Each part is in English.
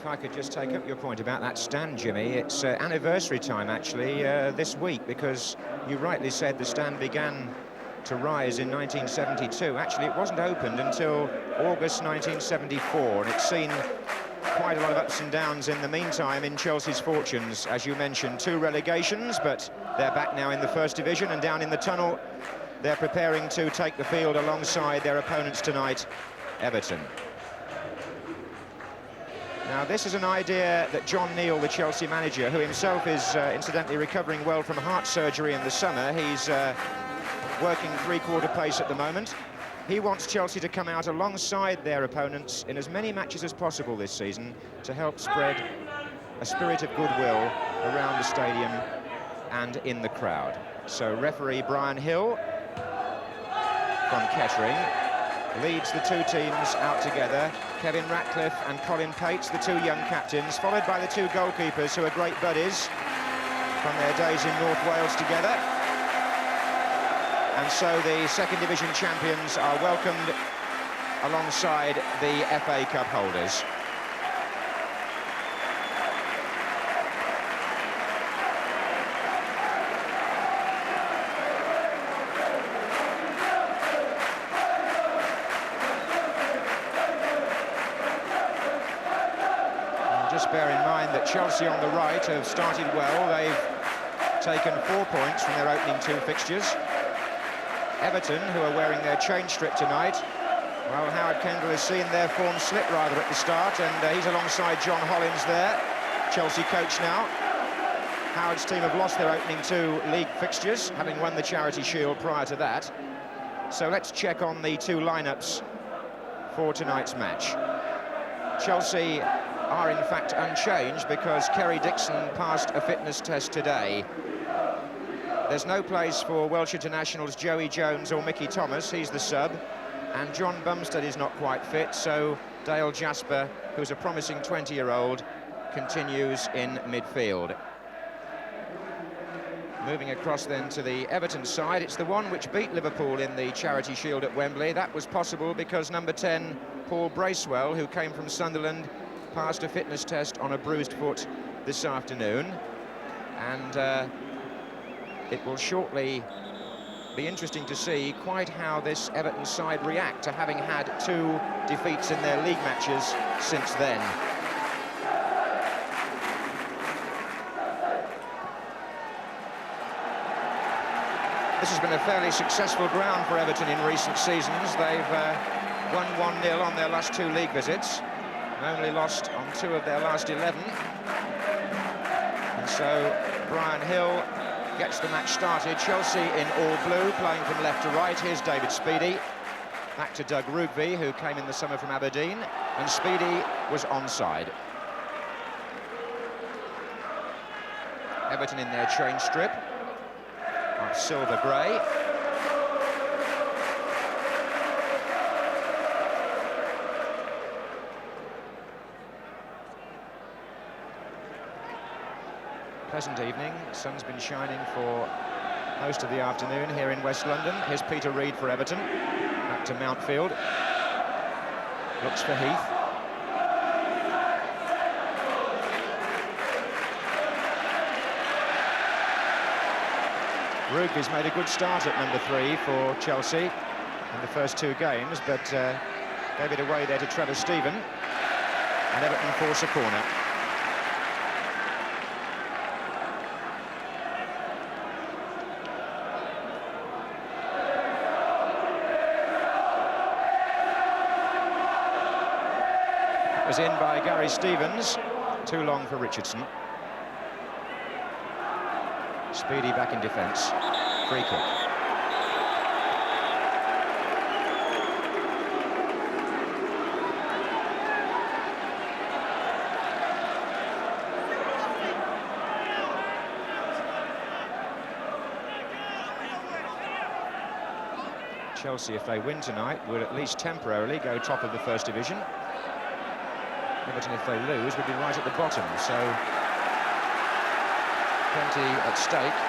If I could just take up your point about that stand, Jimmy, it's anniversary time, actually, this week, because you rightly said the stand began to rise in 1972. Actually, it wasn't opened until August 1974, and it's seen quite a lot of ups and downs in the meantime in Chelsea's fortunes. As you mentioned, 2 relegations, but they're back now in the First Division, and down in the tunnel, they're preparing to take the field alongside their opponents tonight, Everton. Now, this is an idea that John Neal, the Chelsea manager, who himself is incidentally recovering well from heart surgery in the summer, he's working 3/4 pace at the moment. He wants Chelsea to come out alongside their opponents in as many matches as possible this season to help spread a spirit of goodwill around the stadium and in the crowd. So referee Brian Hill from Kettering leads the 2 teams out together. Kevin Ratcliffe and Colin Pates, the 2 young captains, followed by the 2 goalkeepers who are great buddies from their days in North Wales together. And so the Second Division champions are welcomed alongside the FA Cup holders. And just bear in mind that Chelsea on the right have started well. They've taken 4 points from their opening 2 fixtures. Everton, who are wearing their change strip tonight, well, Howard Kendall has seen their form slip rather at the start, and he's alongside John Hollins there, Chelsea coach now. Howard's team have lost their opening 2 league fixtures, having won the Charity Shield prior to that. So let's check on the 2 lineups for tonight's match. Chelsea are in fact unchanged because Kerry Dixon passed a fitness test today. There's no place for Welsh internationals Joey Jones or Mickey Thomas, he's the sub, and John Bumstead is not quite fit, so Dale Jasper, who's a promising 20-year-old, continues in midfield. Moving across then to the Everton side, it's the one which beat Liverpool in the Charity Shield at Wembley. That was possible because number 10, Paul Bracewell, who came from Sunderland, passed a fitness test on a bruised foot this afternoon, and it will shortly be interesting to see quite how this Everton side react to having had 2 defeats in their league matches since then. This has been a fairly successful ground for Everton in recent seasons. They've won 1-0 on their last 2 league visits and only lost on 2 of their last 11. And so Brian Hill gets the match started. Chelsea in all blue, playing from left to right. Here's David Speedy. Back to Doug Rugby, who came in the summer from Aberdeen, and Speedy was onside. Everton in their change strip of silver grey. Pleasant evening. The sun's been shining for most of the afternoon here in West London. Here's Peter Reid for Everton. Back to Mountfield. Looks for Heath. Rugby's made a good start at number 3 for Chelsea in the first 2 games, but gave it away there to Trevor Stephen. And Everton force a corner. Was in by Gary Stevens, too long for Richardson. Speedy back in defence, free kick. Chelsea, if they win tonight, will at least temporarily go top of the First Division. Everton, if they lose, would be right at the bottom, so plenty at stake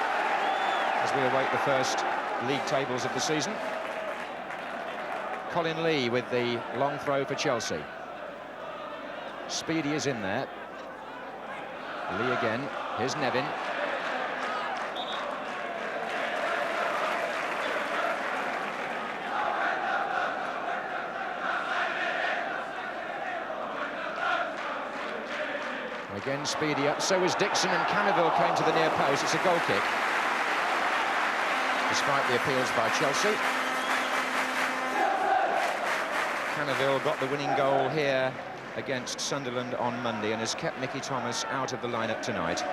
as we await the first league tables of the season. Colin Lee with the long throw for Chelsea. Speedy is in there. Lee again. Here's Nevin. Again, Speedy up. So is Dixon, and Cannaville came to the near post. It's a goal kick, despite the appeals by Chelsea. Cannaville got the winning goal here against Sunderland on Monday and has kept Nicky Thomas out of the lineup tonight.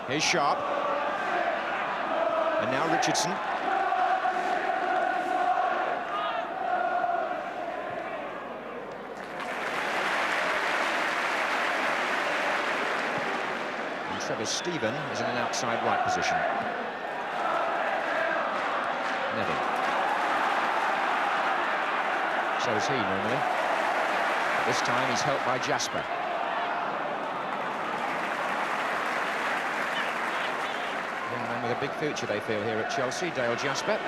Here's Sharp. And now Richardson. And Trevor Stephen is in an outside right position. Nevin. So is he normally. But this time he's helped by Jasper. With a big future, they feel, here at Chelsea. Dale Jasper.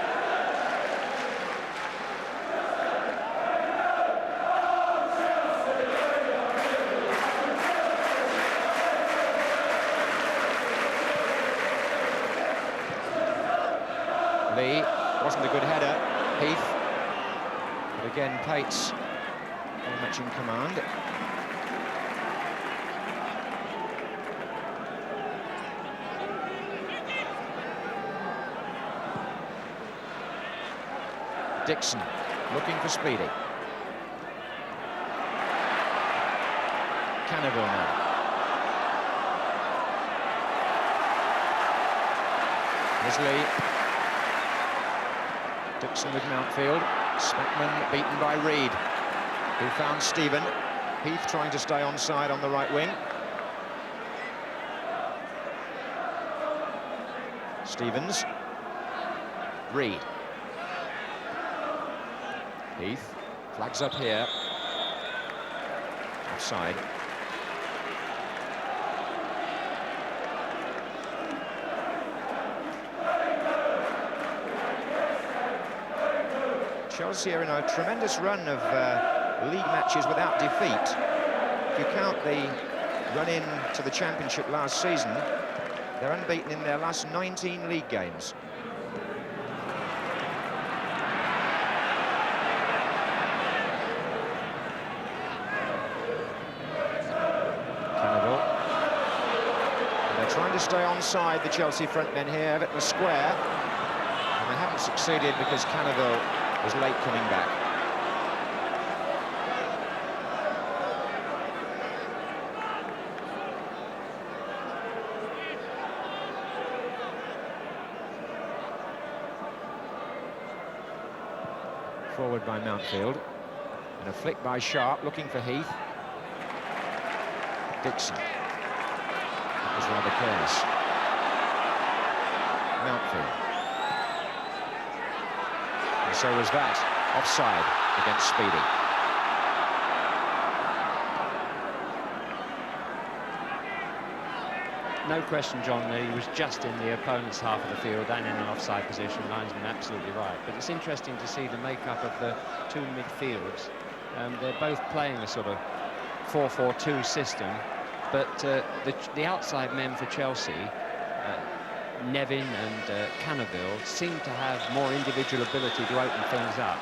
Lee, wasn't a good header. Heath. But again, Pates very much in command. Dixon looking for Speedy. Cannaville now. Here's Lee. Dixon with Mountfield. Smackman beaten by Reed, who found Stephen. Heath trying to stay onside on the right wing. Stevens. Reed. Heath flags up here. Offside. Chelsea are in a tremendous run of league matches without defeat. If you count the run-in to the Championship last season, they're unbeaten in their last 19 league games. Trying to stay onside the Chelsea front men here. Everton square, and they haven't succeeded because Cannaville was late coming back. Forward by Mountfield, and a flick by Sharp, looking for Heath. Dixon. Was rather careless. Mountfield. And so was that. Offside against Speedy. No question, John, he was just in the opponent's half of the field and in an offside position. Linesman absolutely right. But it's interesting to see the makeup of the two midfields. They're both playing a sort of 4-4-2 system. But the outside men for Chelsea, Nevin and Cannaville, seem to have more individual ability to open things up.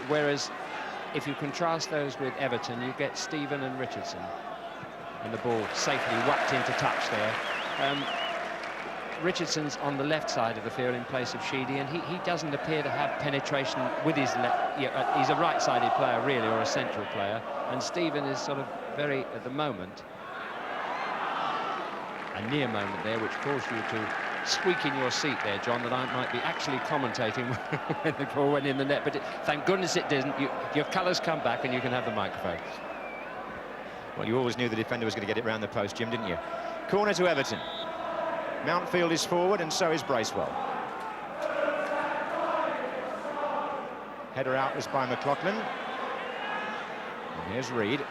Whereas, if you contrast those with Everton, you get Stephen and Richardson. And the ball safely whacked into touch there. Richardson's on the left side of the field in place of Sheedy, and he doesn't appear to have penetration with his left. Yeah, he's a right-sided player, really, or a central player. And Stephen is sort of very, at the moment, a near moment there, which caused you to squeak in your seat there, John, that I might be actually commentating when the ball went in the net, but thank goodness it didn't. Your colours come back and you can have the microphone. Well, you always knew the defender was going to get it round the post, Jim, didn't you? Corner to Everton. Mountfield is forward and so is Bracewell. Header out was by McLaughlin. And here's Reid.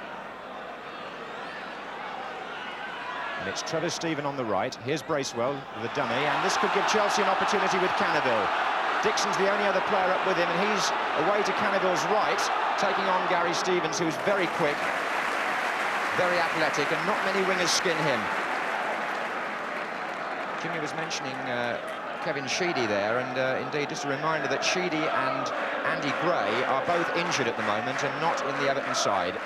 And it's Trevor Stephen on the right. Here's Bracewell, the dummy, and this could give Chelsea an opportunity with Cannaville. Dixon's the only other player up with him, and he's away to Cannaville's right, taking on Gary Stevens, who's very quick, very athletic, and not many wingers skin him. Jimmy was mentioning Kevin Sheedy there, and indeed just a reminder that Sheedy and Andy Gray are both injured at the moment and not in the Everton side.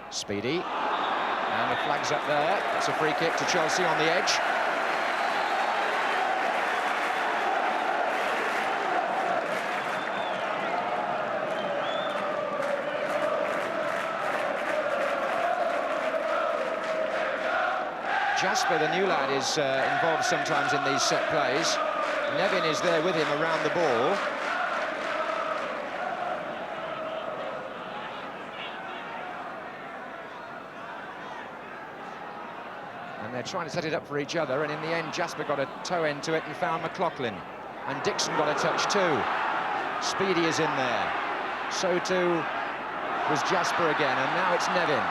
Speedy, and the flag's up there. That's a free kick to Chelsea on the edge. Jasper, the new lad, is involved sometimes in these set plays. Nevin is there with him around the ball. And they're trying to set it up for each other, and in the end Jasper got a toe end to it and found McLaughlin. And Dixon got a touch too. Speedy is in there. So too was Jasper again, and now it's Nevin.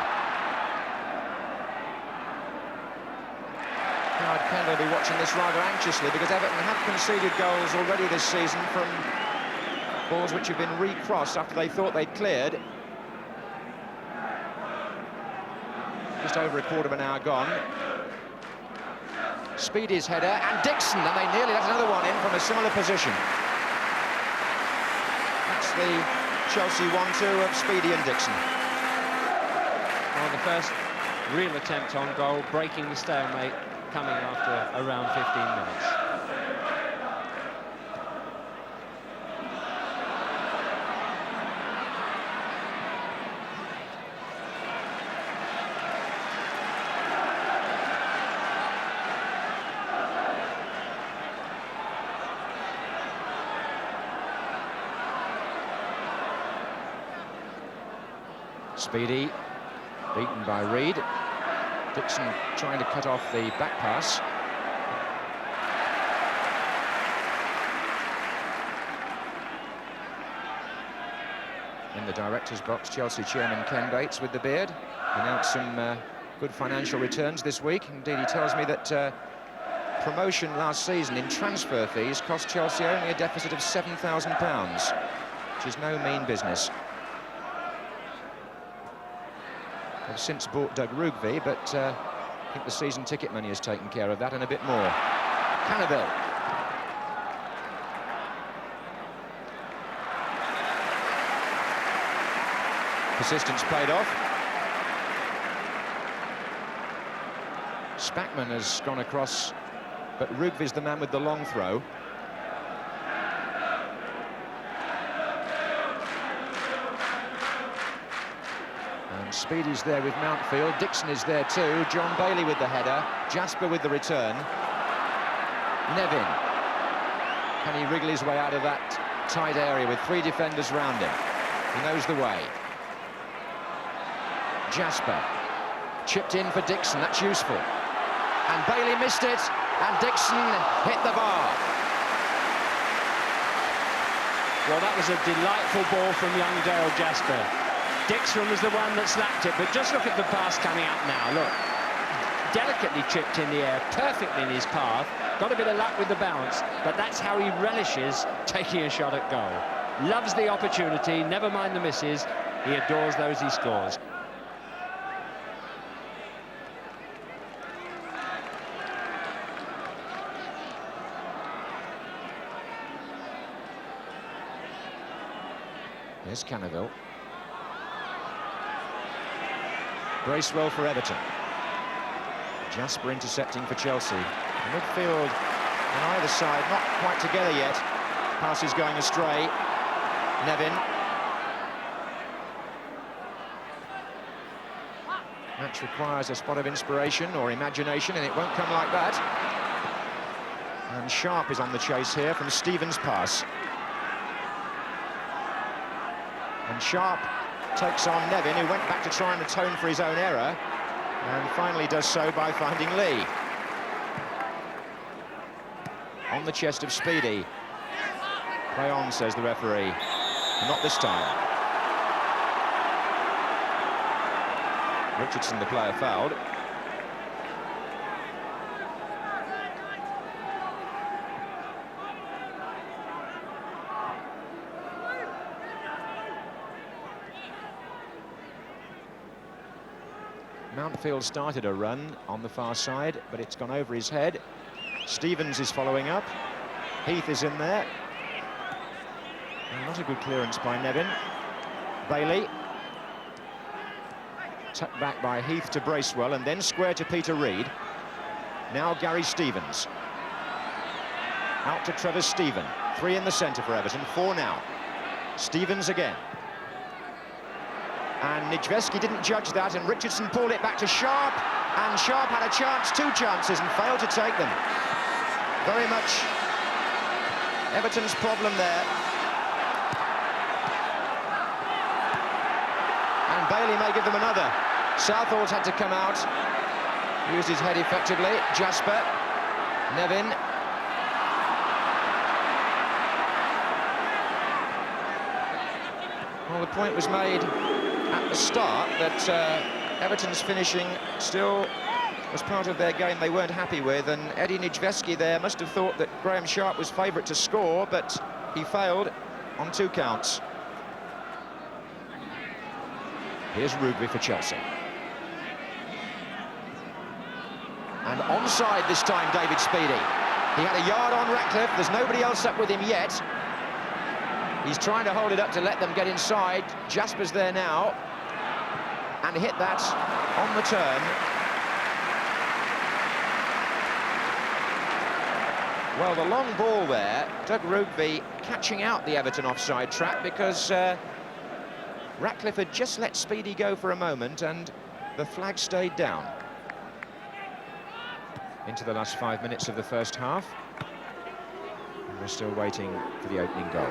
Howard Kendall will be watching this rather anxiously, because Everton have conceded goals already this season from balls which have been recrossed after they thought they'd cleared. Just over a quarter of an hour gone. Speedy's header, and Dixon, and they nearly let another one in from a similar position. That's the Chelsea 1-2 of Speedy and Dixon. Well, the first real attempt on goal, breaking the stalemate, coming after around 15 minutes. Speedy, beaten by Reid. Dixon trying to cut off the back pass. In the director's box, Chelsea chairman Ken Bates with the beard announced some good financial returns this week. Indeed, he tells me that promotion last season in transfer fees cost Chelsea only a deficit of £7,000, which is no mean business. They've since bought Doug Rugby, but I think the season ticket money has taken care of that and a bit more. Cannaville. Persistence paid off. Spackman has gone across, but Rugby's the man with the long throw. And Speedy's there with Mountfield. Dixon is there too. John Bailey with the header. Jasper with the return. Nevin. Can he wriggle his way out of that tight area with three defenders round him? He knows the way. Jasper. Chipped in for Dixon. That's useful. And Bailey missed it. And Dixon hit the bar. Well, that was a delightful ball from young Dale Jasper. Dixon was the one that slapped it, but just look at the pass coming up now. Look, delicately chipped in the air, perfectly in his path. Got a bit of luck with the bounce, but that's how he relishes taking a shot at goal. Loves the opportunity, never mind the misses. He adores those he scores. Here's Cannaville. Bracewell for Everton. Jasper intercepting for Chelsea. The midfield on either side not quite together yet. Pass is going astray. Nevin. Match requires a spot of inspiration or imagination, and it won't come like that. And Sharp is on the chase here from Stevens' pass. And Sharp takes on Nevin, who went back to try and atone for his own error, and finally does so by finding Lee. On the chest of Speedy. Play on, says the referee. Not this time. Richardson, the player, fouled. Mountfield started a run on the far side, but it's gone over his head. Stevens is following up. Heath is in there. And not a good clearance by Nevin. Bailey. Tucked back by Heath to Bracewell, and then square to Peter Reid. Now Gary Stevens. Out to Trevor Stephen. 3 in the centre for Everton, 4 now. Stevens again. And Nijveski didn't judge that, and Richardson pulled it back to Sharp, and Sharp had a chance, 2 chances, and failed to take them. Very much Everton's problem there. And Bailey may give them another. Southall's had to come out, used his head effectively. Jasper, Nevin. Well, the point was made at the start that Everton's finishing still was part of their game they weren't happy with, and Eddie Nijveski there must have thought that Graham Sharp was favourite to score, but he failed on 2 counts. Here's Rugby for Chelsea. And onside this time, David Speedy. He had a yard on Ratcliffe, there's nobody else up with him yet. He's trying to hold it up to let them get inside. Jasper's there now, and hit that on the turn. Well, the long ball there, Doug Rugby catching out the Everton offside trap, because Ratcliffe had just let Speedy go for a moment, and the flag stayed down. Into the last 5 minutes of the first half. And we're still waiting for the opening goal.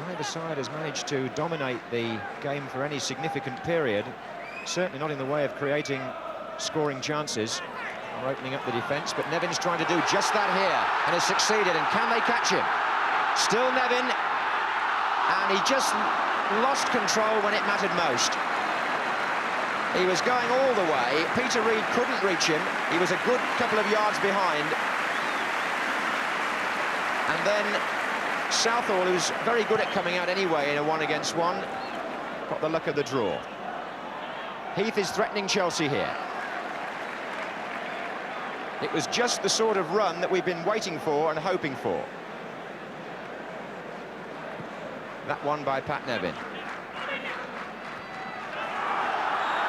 Neither side has managed to dominate the game for any significant period. Certainly not in the way of creating scoring chances or opening up the defence, but Nevin's trying to do just that here and has succeeded, and can they catch him? Still Nevin, and he just lost control when it mattered most. He was going all the way, Peter Reid couldn't reach him, he was a good couple of yards behind, and then Southall, who's very good at coming out anyway in a 1-against-1, got the luck of the draw. Heath is threatening Chelsea here. It was just the sort of run that we've been waiting for and hoping for. That one by Pat Nevin.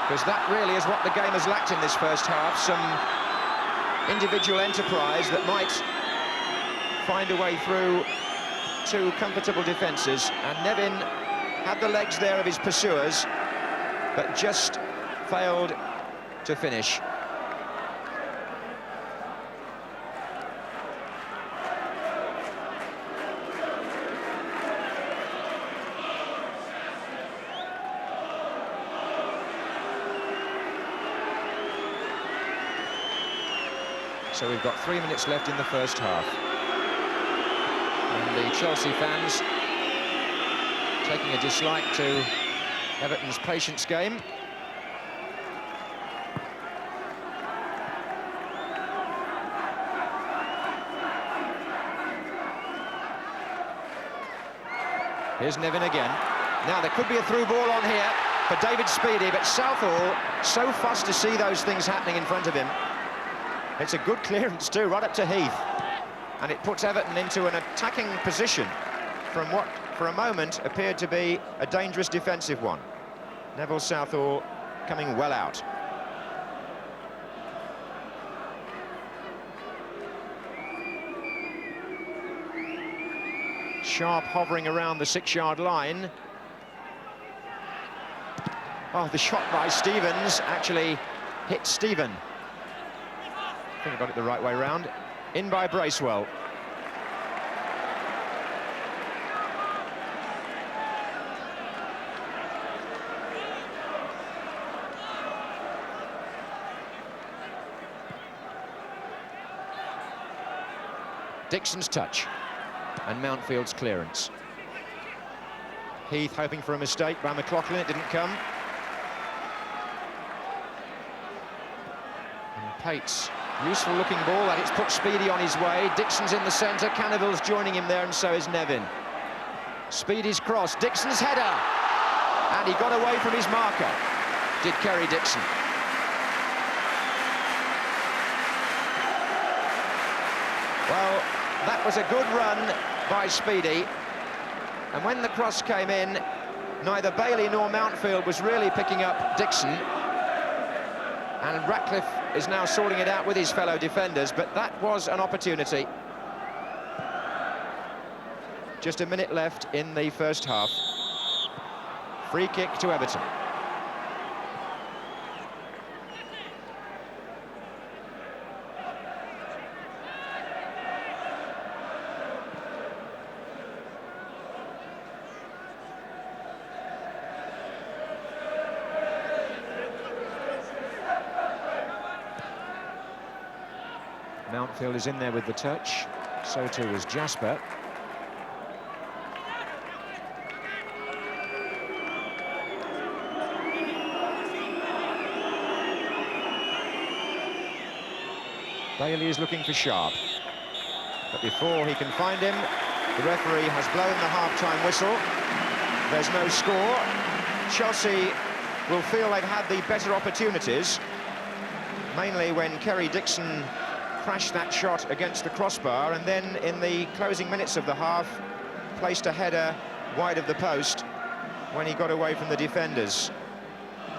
Because that really is what the game has lacked in this first half, some individual enterprise that might find a way through 2 comfortable defences. And Nevin had the legs there of his pursuers, but just failed to finish. So we've got 3 minutes left in the first half. And the Chelsea fans taking a dislike to Everton's patience game. Here's Nevin again. Now there could be a through ball on here for David Speedy, but Southall so fast to see those things happening in front of him. It's a good clearance too, right up to Heath. And it puts Everton into an attacking position from what, for a moment, appeared to be a dangerous defensive one. Neville Southall coming well out. Sharp hovering around the 6-yard line. Oh, the shot by Stevens actually hit Stephen. I think I got it the right way round. In by Bracewell. Dixon's touch and Mountfield's clearance. Heath hoping for a mistake by McLaughlin, it didn't come. And Pates, useful looking ball, that it's put Speedy on his way. Dixon's in the centre, Cannaville's joining him there, and so is Nevin. Speedy's cross, Dixon's header, and he got away from his marker, did Kerry Dixon. Well, that was a good run by Speedy, and when the cross came in, neither Bailey nor Mountfield was really picking up Dixon, and Ratcliffe is now sorting it out with his fellow defenders, but that was an opportunity. Just a minute left in the first half. Free kick to Everton. Mountfield is in there with the touch, so too was Jasper. Bailey is looking for Sharp, but before he can find him, the referee has blown the half-time whistle. There's no score. Chelsea will feel they've had the better opportunities, mainly when Kerry Dixon crashed that shot against the crossbar, and then in the closing minutes of the half placed a header wide of the post when he got away from the defenders.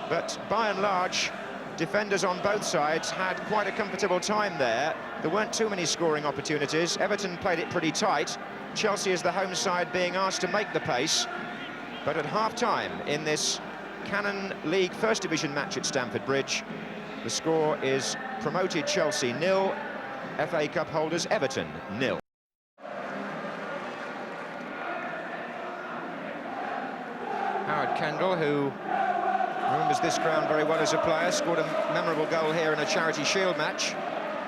But by and large, defenders on both sides had quite a comfortable time there. There weren't too many scoring opportunities. Everton played it pretty tight. Chelsea, as the home side, being asked to make the pace. But at half-time in this Canon League First Division match at Stamford Bridge, the score is promoted Chelsea 0, FA Cup holders Everton 0. Howard Kendall, who remembers this ground very well as a player, scored a memorable goal here in a Charity Shield match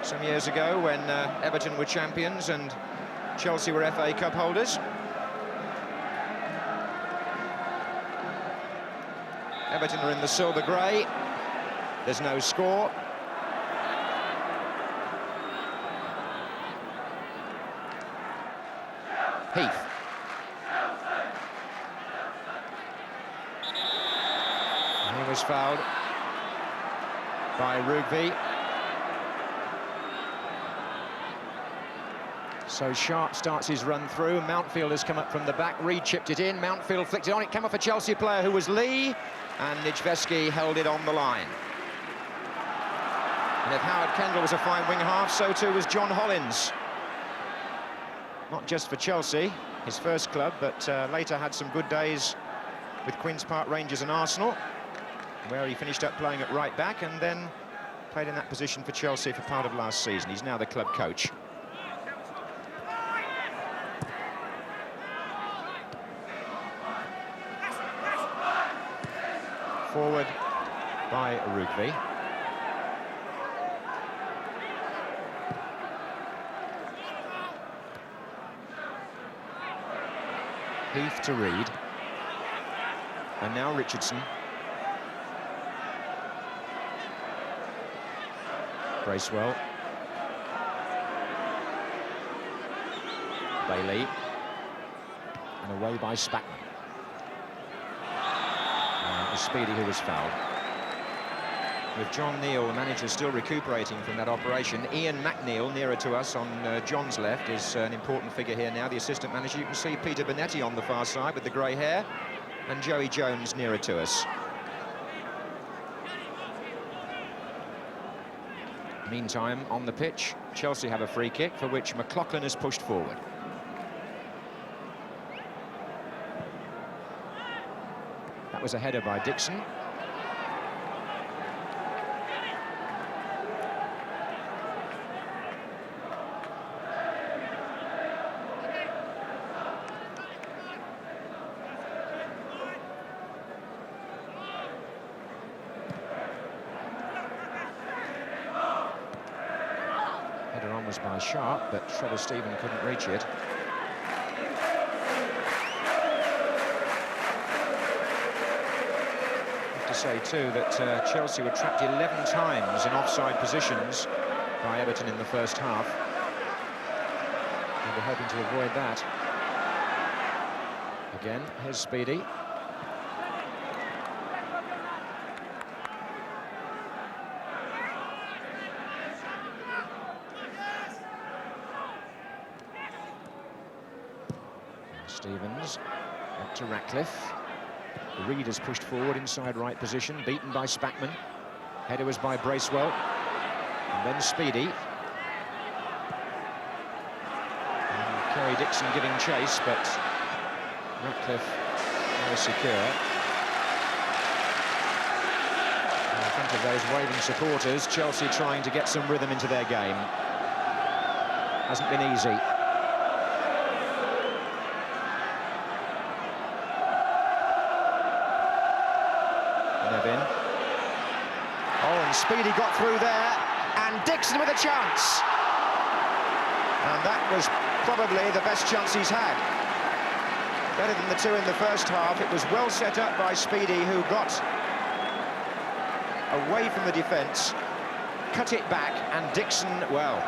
some years ago when Everton were champions and Chelsea were FA Cup holders. Everton are in the silver grey. There's no score. Heath. And he was fouled by Rugby. So Sharp starts his run through. Mountfield has come up from the back. Reed chipped it in. Mountfield flicked it on. It came off a Chelsea player who was Lee, and Nijveski held it on the line. And if Howard Kendall was a fine wing half, so too was John Hollins. Not just for Chelsea, his first club, but later had some good days with Queen's Park Rangers and Arsenal, where he finished up playing at right back and then played in that position for Chelsea for part of last season. He's now the club coach. Forward by Rugby. Heath to Reed, and now Richardson. Bracewell. Bailey. And away by Spatman. It was Speedy who was fouled. With John Neal, the manager, still recuperating from that operation. Ian McNeil, nearer to us on John's left, is an important figure here now, the assistant manager. You can see Peter Bonetti on the far side with the grey hair, and Joey Jones nearer to us. Meantime, on the pitch, Chelsea have a free kick for which McLaughlin is pushed forward. That was a header by Dixon. Header on was by Sharp, but Trevor Stephen couldn't reach it. To say too that Chelsea were trapped 11 times in offside positions by Everton in the first half. They were hoping to avoid that. Again, here's Speedy. Stevens up to Ratcliffe. Reed is pushed forward inside right position, beaten by Spackman. Header was by Bracewell. And then Speedy. And Kerry Dixon giving chase, but Ratcliffe very secure. And I think of those waving supporters, Chelsea trying to get some rhythm into their game. Hasn't been easy. Nevin. Oh, and Speedy got through there, and Dixon with a chance. And that was probably the best chance he's had. Better than the two in the first half. It was well set up by Speedy, who got away from the defence, cut it back, and Dixon, well,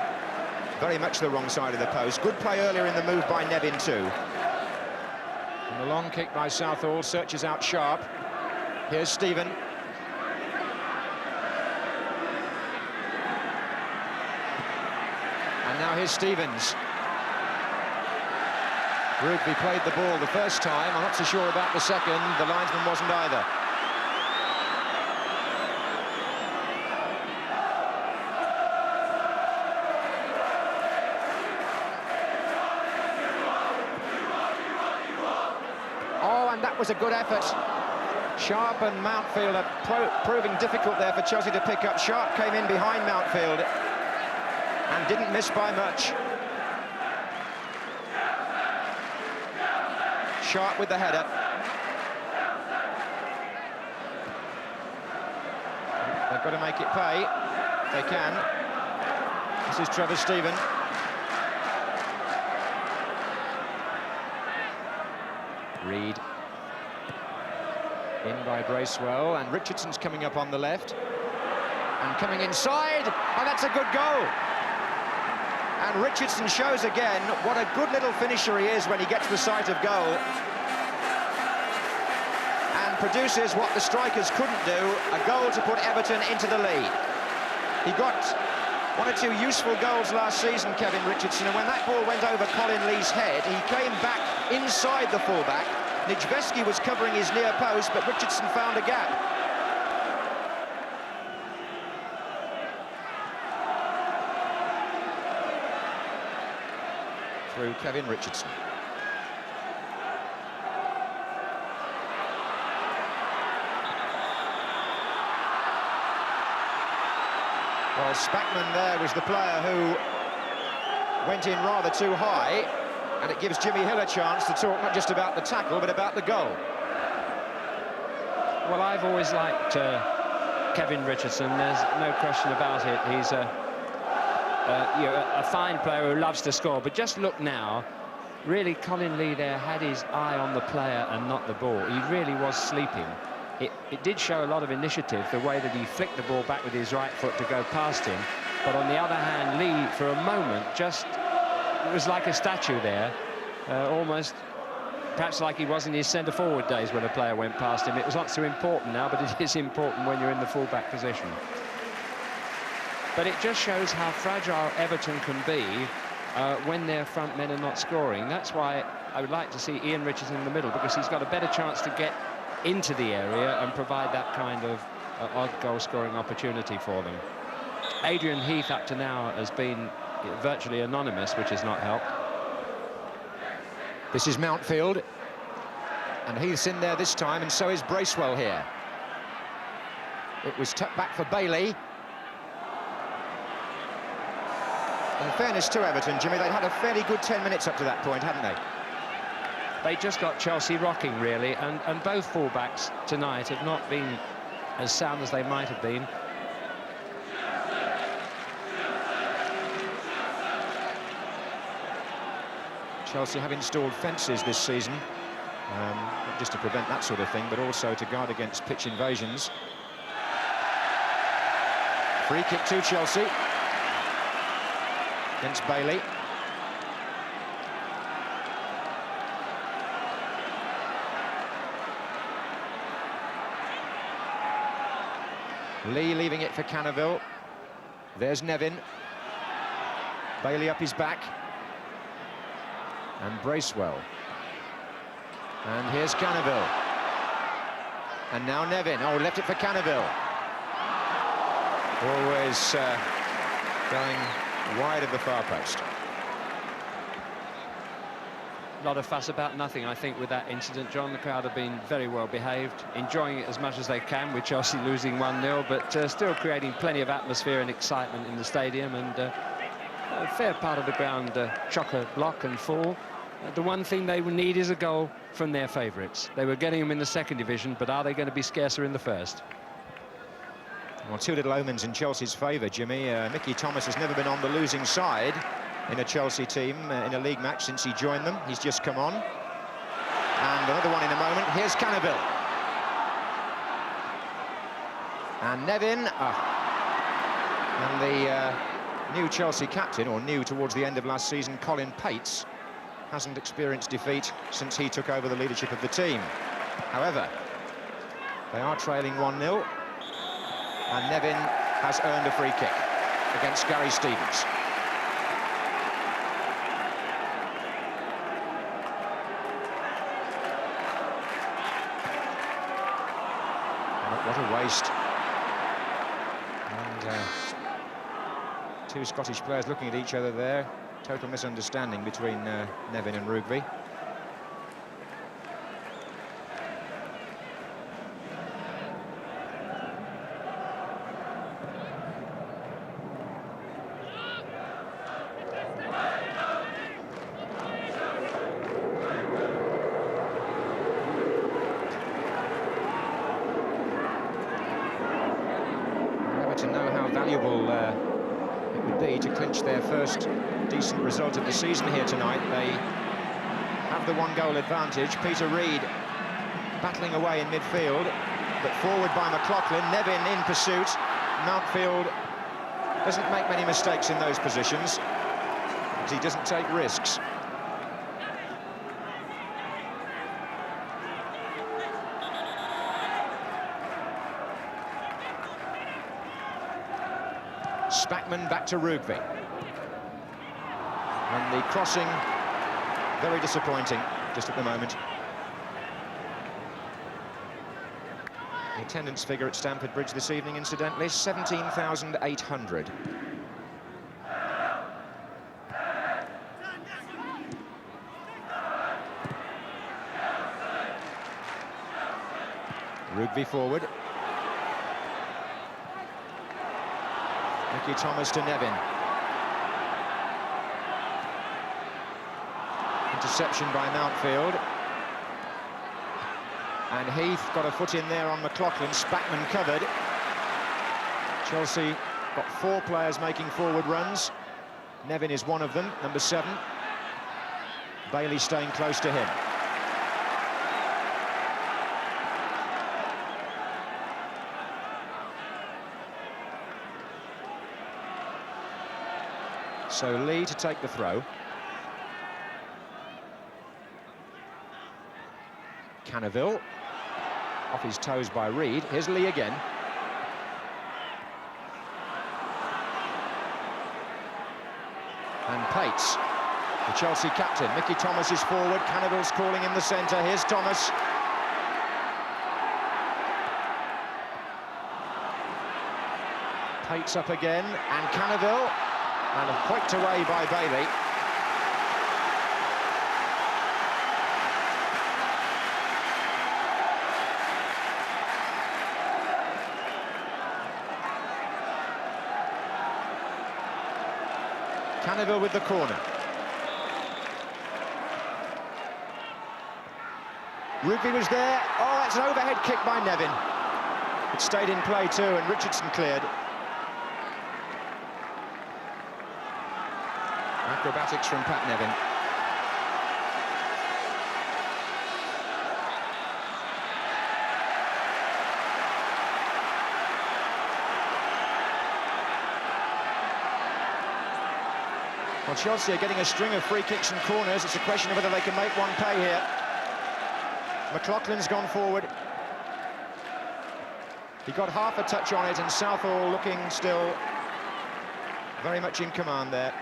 very much the wrong side of the post. Good play earlier in the move by Nevin too. And the long kick by Southall searches out Sharp. Here's Stephen. And now here's Stevens. Rugby played the ball the first time. I'm not so sure about the second. The linesman wasn't either. Oh, and that was a good effort. Sharp and Mountfield are proving difficult there for Chelsea to pick up. Sharp came in behind Mountfield and didn't miss by much. Sharp with the header. They've got to make it pay. They can. This is Trevor Stephen. Reed. In by Bracewell, and Richardson's coming up on the left. And coming inside, and that's a good goal. And Richardson shows again what a good little finisher he is when he gets the sight of goal. And produces what the strikers couldn't do, a goal to put Everton into the lead. He got one or two useful goals last season, Kevin Richardson, and when that ball went over Colin Lee's head, he came back inside the fullback. Nijveski was covering his near post, but Richardson found a gap. Through Kevin Richardson. Well, Spackman there was the player who went in rather too high, and it gives Jimmy Hill a chance to talk not just about the tackle, but about the goal. Well, I've always liked Kevin Richardson. There's no question about it. He's a fine player who loves to score. But just look now, really, Colin Lee there had his eye on the player and not the ball. He really was sleeping. It did show a lot of initiative, the way that he flicked the ball back with his right foot to go past him. But on the other hand, Lee, for a moment, just... it was like a statue there, almost perhaps like he was in his centre-forward days when a player went past him. It was not so important now, but it is important when you're in the full-back position. But it just shows how fragile Everton can be when their front men are not scoring. That's why I would like to see Ian Richardson in the middle, because he's got a better chance to get into the area and provide that kind of odd goal-scoring opportunity for them. Adrian Heath up to now has been virtually anonymous, which has not helped. This is Mountfield, and Heath's in there this time, and so is Bracewell here. It was tucked back for Bailey. In fairness to Everton, Jimmy, they'd had a fairly good 10 minutes up to that point, hadn't they? They just got Chelsea rocking, really, and both fullbacks tonight have not been as sound as they might have been. Chelsea have installed fences this season, not just to prevent that sort of thing, but also to guard against pitch invasions. Free kick to Chelsea against Bailey. Lee leaving it for Canoville. There's Nevin. Bailey up his back. And Bracewell. And here's Canoville. And now Nevin. Oh, left it for Canoville. Always going wide of the far post. A lot of fuss about nothing, I think, with that incident. John, the crowd have been very well behaved, enjoying it as much as they can, with Chelsea losing 1-0, but still creating plenty of atmosphere and excitement in the stadium, and a fair part of the ground chock-a-block and full. The one thing they will need is a goal from their favourites. They were getting them in the second division, but are they going to be scarcer in the first? Well, two little omens in Chelsea's favour, Jimmy. Mickey Thomas has never been on the losing side in a Chelsea team in a league match since he joined them. He's just come on. And another one in a moment. Here's Canoville. And Nevin. And the new Chelsea captain, or new towards the end of last season, Colin Pates, hasn't experienced defeat since he took over the leadership of the team. However, they are trailing 1-0. And Nevin has earned a free kick against Gary Stevens. What a waste. And two Scottish players looking at each other there. Total misunderstanding between Nevin and Rugby. To know how valuable it would be to clinch their first decent result of the season here tonight. They have the one-goal advantage. Peter Reid battling away in midfield, but forward by McLaughlin. Nevin in pursuit. Mountfield doesn't make many mistakes in those positions because he doesn't take risks. Spackman back to Rugby. And the crossing, very disappointing just at the moment. The attendance figure at Stamford Bridge this evening, incidentally, 17,800. Rugby forward. Mickey Thomas to Nevin. Interception by Mountfield. And Heath got a foot in there on McLaughlin. Spackman covered. Chelsea got 4 players making forward runs. Nevin is one of them, number 7. Bailey staying close to him. So Lee to take the throw. Canoville, off his toes by Reid. Here's Lee again. And Pates, the Chelsea captain. Mickey Thomas is forward. Canoville's calling in the centre. Here's Thomas. Hates up again, and Cannaville, and hoiked away by Bailey. Cannaville with the corner. Rugby was there. Oh, that's an overhead kick by Nevin. It stayed in play too, and Richardson cleared. Acrobatics from Pat Nevin. Well, Chelsea are getting a string of free kicks and corners. It's a question of whether they can make one pay here. McLaughlin's gone forward. He got half a touch on it, and Southall looking still very much in command there.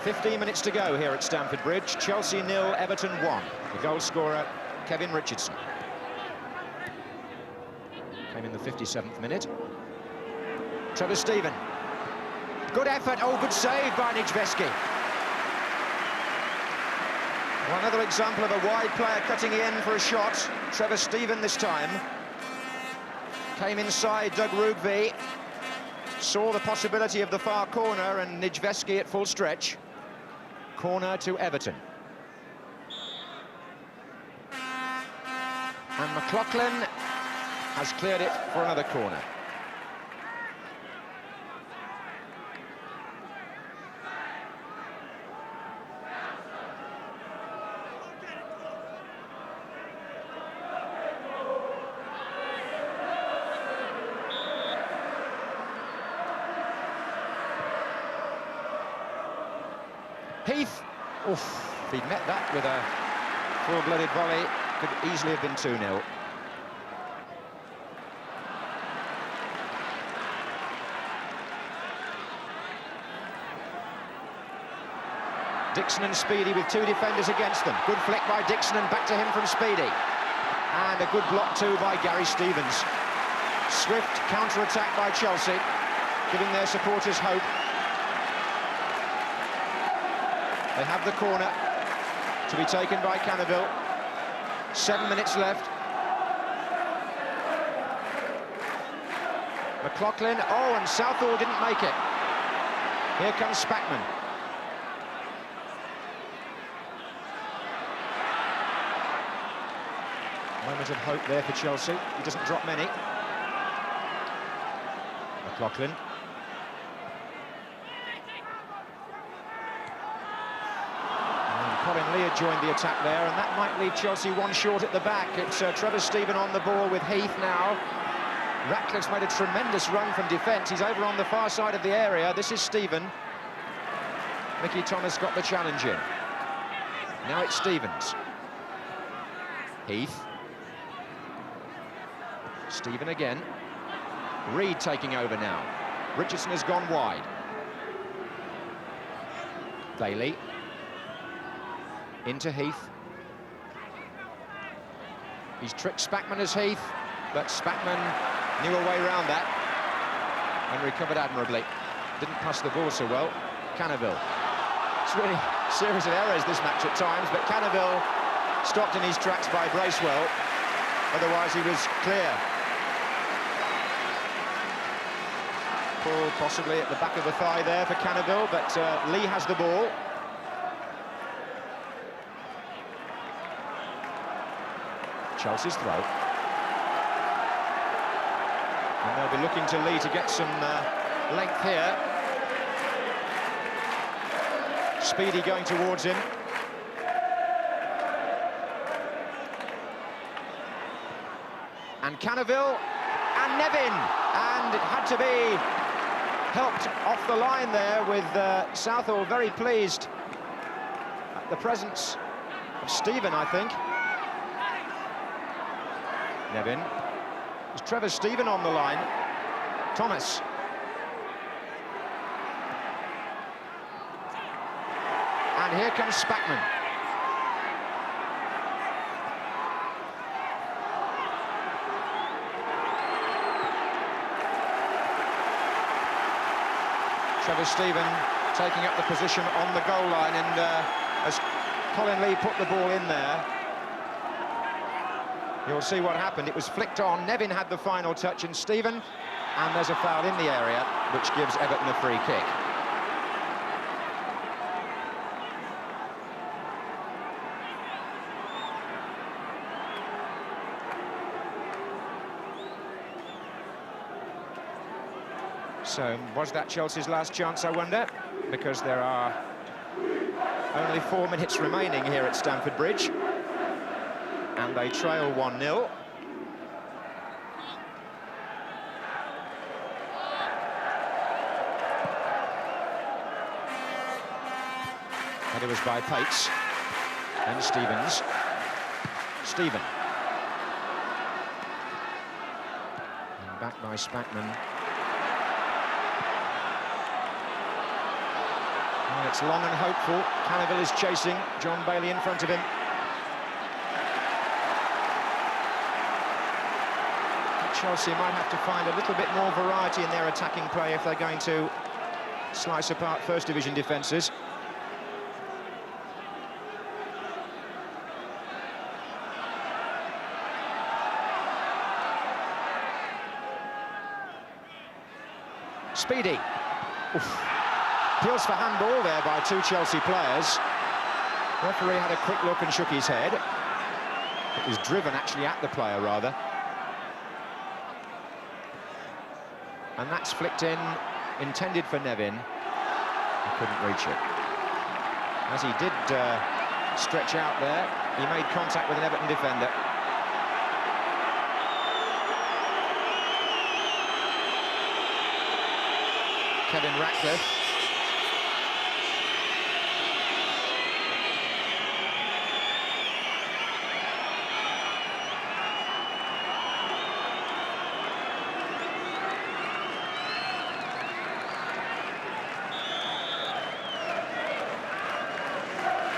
"15 minutes to go here at Stamford Bridge. Chelsea 0, Everton 1. The goal scorer, Kevin Richardson. Came in the 57th minute. Trevor Stephen. Good effort. Oh, good save by Nijveski. Well, another example of a wide player cutting in for a shot. Trevor Stephen this time. Came inside Doug Rugby. Saw the possibility of the far corner, and Nijveski at full stretch. Corner to Everton. And McLaughlin has cleared it for another corner. Heath, oof, if he'd met that with a full-blooded volley, could easily have been 2-0. Dixon and Speedy with two defenders against them. Good flick by Dixon, and back to him from Speedy. And a good block too by Gary Stevens. Swift counter-attack by Chelsea, giving their supporters hope. They have the corner to be taken by Cannaville. 7 minutes left. McLaughlin, oh, and Southall didn't make it. Here comes Spackman. Moment of hope there for Chelsea. He doesn't drop many. McLaughlin. Colin Lee had joined the attack there, and that might leave Chelsea one short at the back. It's Trevor Stephen on the ball with Heath now. Ratcliffe's made a tremendous run from defence. He's over on the far side of the area. This is Stephen. Mickey Thomas got the challenge in. Now it's Stevens. Heath. Stephen again. Reed taking over now. Richardson has gone wide. Bailey. Into Heath. He's tricked Spackman as Heath, but Spackman knew a way around that and recovered admirably. Didn't pass the ball so well. Cannaville. It's really a series of errors this match at times, but Cannaville stopped in his tracks by Bracewell. Otherwise he was clear. Pull possibly at the back of the thigh there for Cannaville, but Lee has the ball. Chelsea's throw. And they'll be looking to Lee to get some length here. Speedy going towards him. And Cannaville and Nevin. And it had to be helped off the line there with Southall very pleased at the presence of Stephen, I think. Nevin. There's Trevor Stephen on the line. Thomas. And here comes Spackman. Trevor Stephen taking up the position on the goal line, and as Colin Lee put the ball in there, you'll see what happened. It was flicked on, Nevin had the final touch, and Stephen, and there's a foul in the area, which gives Everton a free kick. So, was that Chelsea's last chance, I wonder? Because there are only 4 minutes remaining here at Stamford Bridge. And they trail 1-0. Header was by Pates. And Stevens. Stephen. And back by Spackman. And it's long and hopeful. Cannaville is chasing. John Bailey in front of him. Chelsea might have to find a little bit more variety in their attacking play if they're going to slice apart First Division defences. Speedy. Oof. Appeals for handball there by 2 Chelsea players. Referee had a quick look and shook his head. It was driven actually at the player, rather. And that's flicked in, intended for Nevin. He couldn't reach it. As he did stretch out there, he made contact with an Everton defender. Kevin Ratcliffe.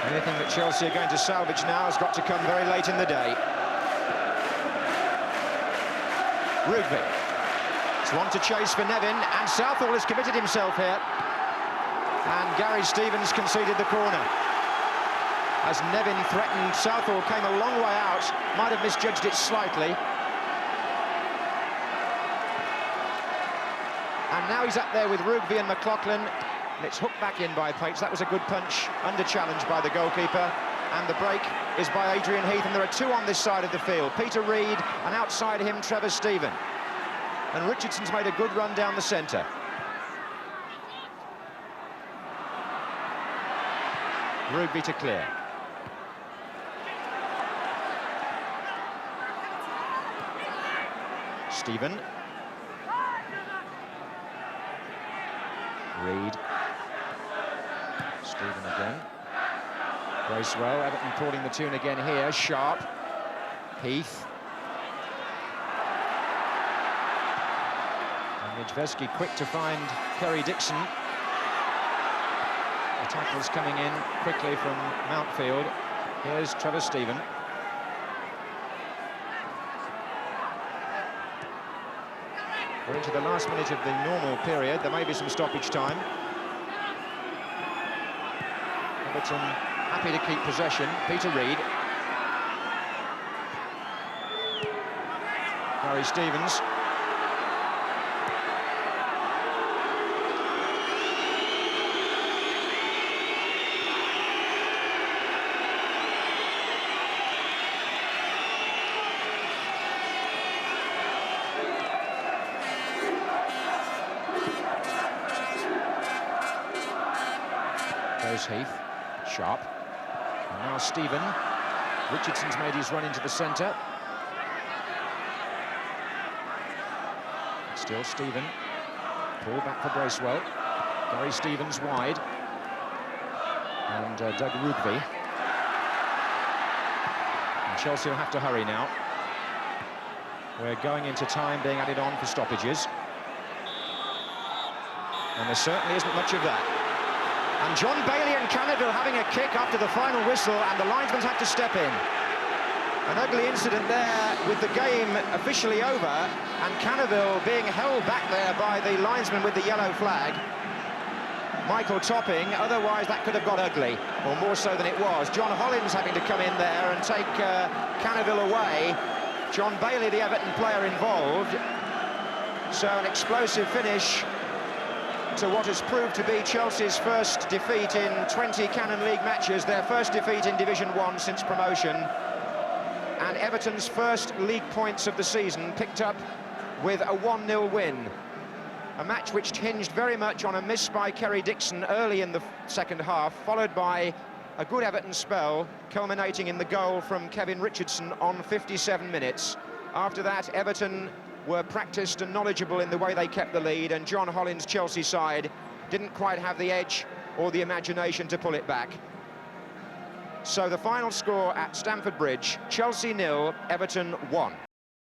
Anything that Chelsea are going to salvage now has got to come very late in the day. Rugby. It's one to chase for Nevin, and Southall has committed himself here. And Gary Stevens conceded the corner. As Nevin threatened, Southall came a long way out, might have misjudged it slightly. And now he's up there with Rugby and McLaughlin. And it's hooked back in by Pates. That was a good punch, under challenge by the goalkeeper. And the break is by Adrian Heath, and there are 2 on this side of the field. Peter Reid, and outside him, Trevor Stephen. And Richardson's made a good run down the centre. Rugby to clear. Stephen. Reid. Stephen again. Bracewell, Everton calling the tune again here. Sharp. Heath. And Nijveski quick to find Kerry Dixon. The tackle's coming in quickly from Mountfield. Here's Trevor Stephen. We're into the last minute of the normal period. There may be some stoppage time. Everton happy to keep possession. Peter Reid. Gary Stevens. There's Heath. Sharp. And now Stephen. Richardson's made his run into the centre. Still Stephen. Pull back for Bracewell. Gary Stevens wide. And Doug Rugby. And Chelsea will have to hurry now. We're going into time being added on for stoppages. And there certainly isn't much of that. And John Bailey and Canada having a kick after the final whistle, and the linesman's had to step in. An ugly incident there with the game officially over, and Cannaville being held back there by the linesman with the yellow flag. Michael Topping, otherwise that could have got ugly, or more so than it was. John Hollins having to come in there and take Cannaville away. John Bailey, the Everton player, involved. So an explosive finish to what has proved to be Chelsea's first defeat in 20 Canon League matches, their first defeat in Division 1 since promotion, and Everton's first league points of the season picked up with a 1-0 win. A match which hinged very much on a miss by Kerry Dixon early in the second half, followed by a good Everton spell, culminating in the goal from Kevin Richardson on 57 minutes. After that, Everton were practiced and knowledgeable in the way they kept the lead, and John Hollins' Chelsea side didn't quite have the edge or the imagination to pull it back. So the final score at Stamford Bridge, Chelsea 0, Everton 1.